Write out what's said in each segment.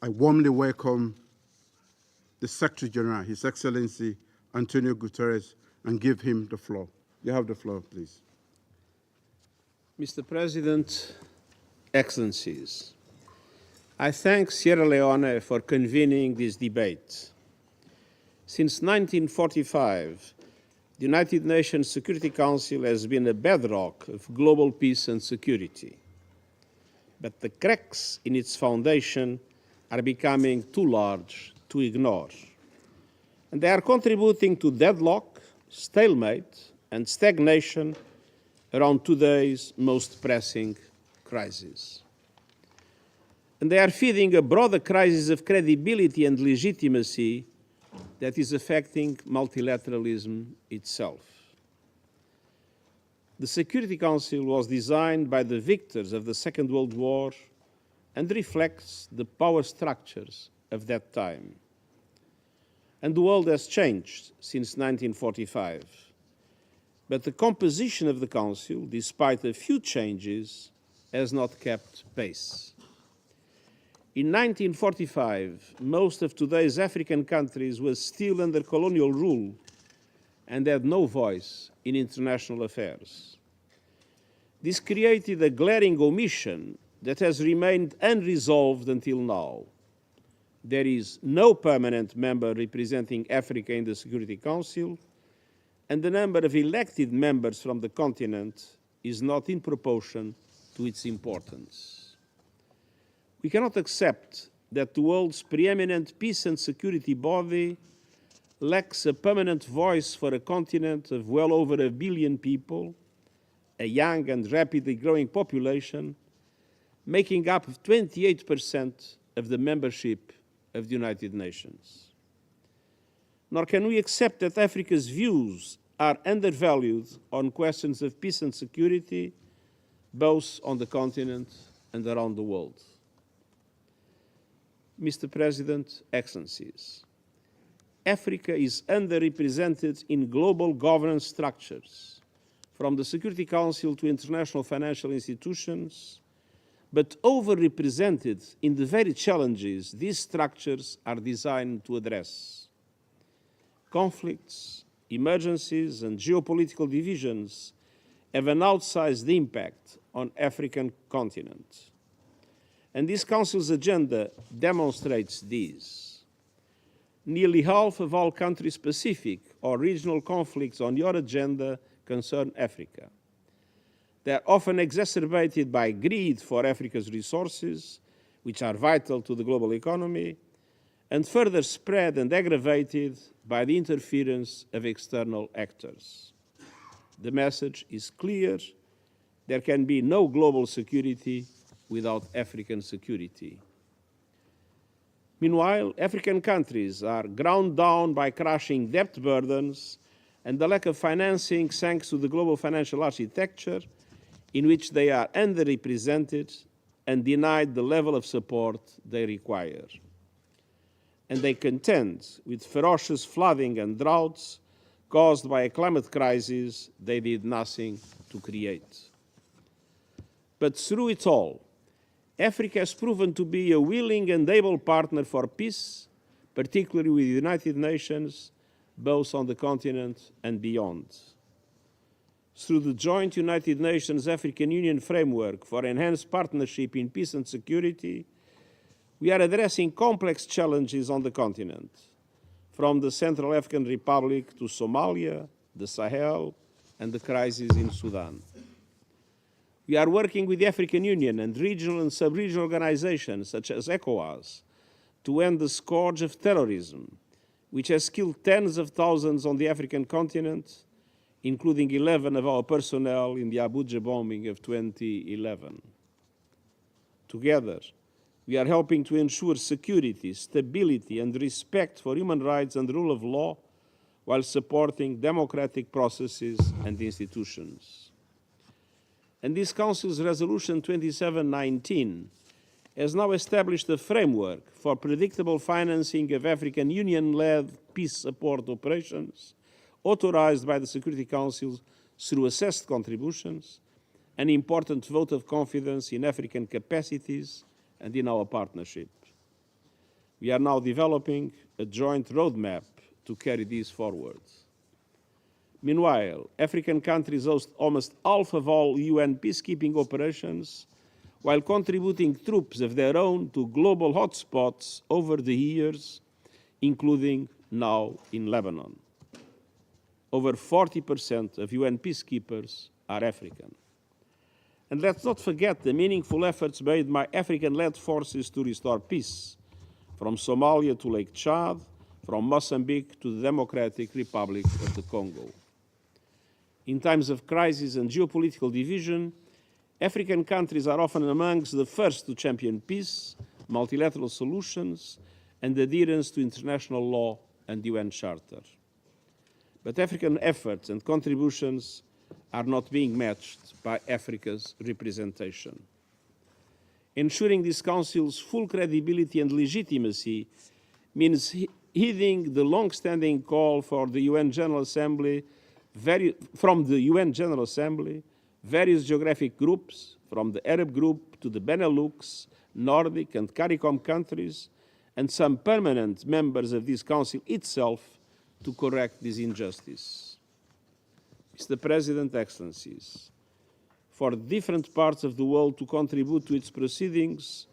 I warmly welcome the Secretary General, His Excellency Antonio Guterres, and give him the floor. You have the floor, please. Mr. President, Excellencies, I thank Sierra Leone for convening this debate. Since 1945, the United Nations Security Council has been a bedrock of global peace and security. But the cracks in its foundation are becoming too large to ignore. And they are contributing to deadlock, stalemate, and stagnation around today's most pressing crisis. And they are feeding a broader crisis of credibility and legitimacy that is affecting multilateralism itself. The Security Council was designed by the victors of the Second World War and reflects the power structures of that time. And the world has changed since 1945. But the composition of the Council, despite a few changes, has not kept pace. In 1945, most of today's African countries were still under colonial rule and had no voice in international affairs. This created a glaring omission that has remained unresolved until now. There is no permanent member representing Africa in the Security Council, and the number of elected members from the continent is not in proportion to its importance. We cannot accept that the world's preeminent peace and security body lacks a permanent voice for a continent of well over 1 billion people, a young and rapidly growing population, making up 28% of the membership of the United Nations. Nor can we accept that Africa's views are undervalued on questions of peace and security, both on the continent and around the world. Mr. President, Excellencies, Africa is underrepresented in global governance structures, from the Security Council to international financial institutions, but overrepresented in the very challenges these structures are designed to address. Conflicts, emergencies, and geopolitical divisions have an outsized impact on the African continent. And this Council's agenda demonstrates this. Nearly half of all country-specific or regional conflicts on your agenda concern Africa. They are often exacerbated by greed for Africa's resources, which are vital to the global economy, and further spread and aggravated by the interference of external actors. The message is clear: there can be no global security without African security. Meanwhile, African countries are ground down by crushing debt burdens and the lack of financing thanks to the global financial architecture in which they are underrepresented and denied the level of support they require. And they contend with ferocious flooding and droughts caused by a climate crisis they did nothing to create. But through it all, Africa has proven to be a willing and able partner for peace, particularly with the United Nations, both on the continent and beyond. Through the joint United Nations-African Union framework for enhanced partnership in peace and security, we are addressing complex challenges on the continent, from the Central African Republic to Somalia, the Sahel, and the crisis in Sudan. We are working with the African Union and regional and sub-regional organizations such as ECOWAS to end the scourge of terrorism, which has killed tens of thousands on the African continent, including 11 of our personnel in the Abuja bombing of 2011. Together, we are helping to ensure security, stability, and respect for human rights and the rule of law while supporting democratic processes and institutions. And this Council's Resolution 2719 has now established a framework for predictable financing of African Union-led peace support operations authorized by the Security Council through assessed contributions, an important vote of confidence in African capacities and in our partnership. We are now developing a joint roadmap to carry these forward. Meanwhile, African countries host almost half of all UN peacekeeping operations, while contributing troops of their own to global hotspots over the years, including now in Lebanon. Over 40% of UN peacekeepers are African. And let's not forget the meaningful efforts made by African-led forces to restore peace, from Somalia to Lake Chad, from Mozambique to the Democratic Republic of the Congo. In times of crisis and geopolitical division, African countries are often amongst the first to champion peace, multilateral solutions, and adherence to international law and UN Charter. But African efforts and contributions are not being matched by Africa's representation. Ensuring this Council's full credibility and legitimacy means heeding the long-standing call for the UN General Assembly, from the UN General Assembly, various geographic groups, from the Arab group to the Benelux, Nordic and CARICOM countries, and some permanent members of this Council itself, to correct this injustice. Mr. President, Excellencies, for different parts of the world to contribute to its proceedings,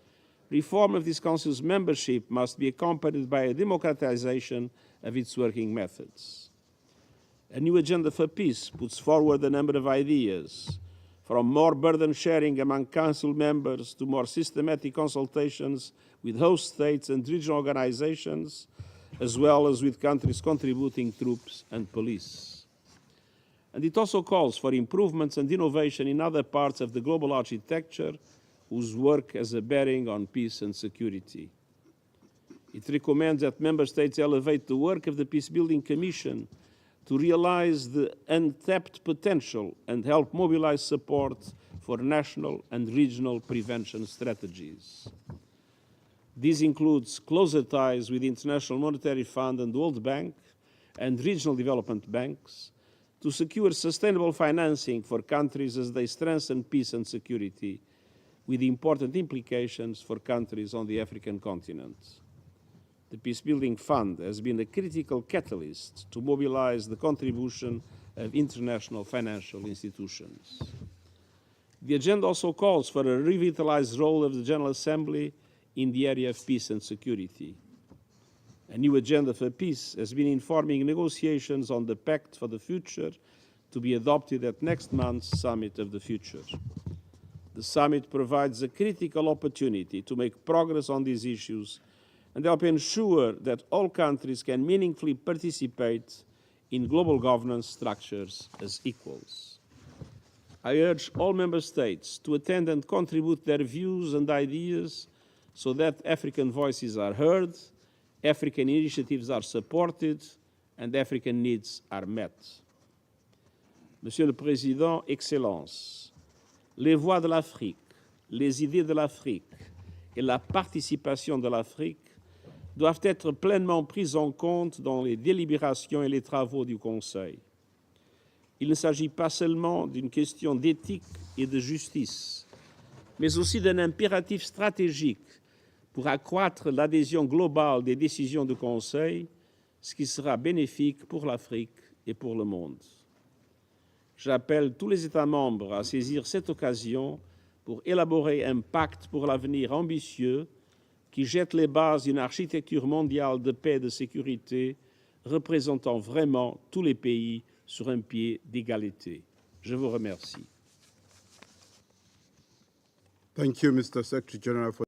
reform of this Council's membership must be accompanied by a democratization of its working methods. A new agenda for peace puts forward a number of ideas, from more burden sharing among Council members to more systematic consultations with host states and regional organizations, as well as with countries contributing troops and police. And it also calls for improvements and innovation in other parts of the global architecture whose work has a bearing on peace and security. It recommends that Member States elevate the work of the Peacebuilding Commission to realize the untapped potential and help mobilize support for national and regional prevention strategies. This includes closer ties with the International Monetary Fund and the World Bank and regional development banks to secure sustainable financing for countries as they strengthen peace and security, with important implications for countries on the African continent. The Peacebuilding Fund has been a critical catalyst to mobilize the contribution of international financial institutions. The agenda also calls for a revitalized role of the General Assembly in the area of peace and security. A new agenda for peace has been informing negotiations on the Pact for the Future to be adopted at next month's Summit of the Future. The summit provides a critical opportunity to make progress on these issues and help ensure that all countries can meaningfully participate in global governance structures as equals. I urge all Member States to attend and contribute their views and ideas so that African voices are heard, African initiatives are supported, and African needs are met. Monsieur le Président, Excellences, les voix de l'Afrique, les idées de l'Afrique et la participation de l'Afrique doivent être pleinement prises en compte dans les délibérations et les travaux du Conseil. Il ne s'agit pas seulement d'une question d'éthique et de justice, mais aussi d'un impératif stratégique pour accroître l'adhésion globale des décisions du Conseil, ce qui sera bénéfique pour l'Afrique et pour le monde. J'appelle tous les États membres à saisir cette occasion pour élaborer un pacte pour l'avenir ambitieux qui jette les bases d'une architecture mondiale de paix et de sécurité représentant vraiment tous les pays sur un pied d'égalité. Je vous remercie. Thank you, Mr. Secretary General, for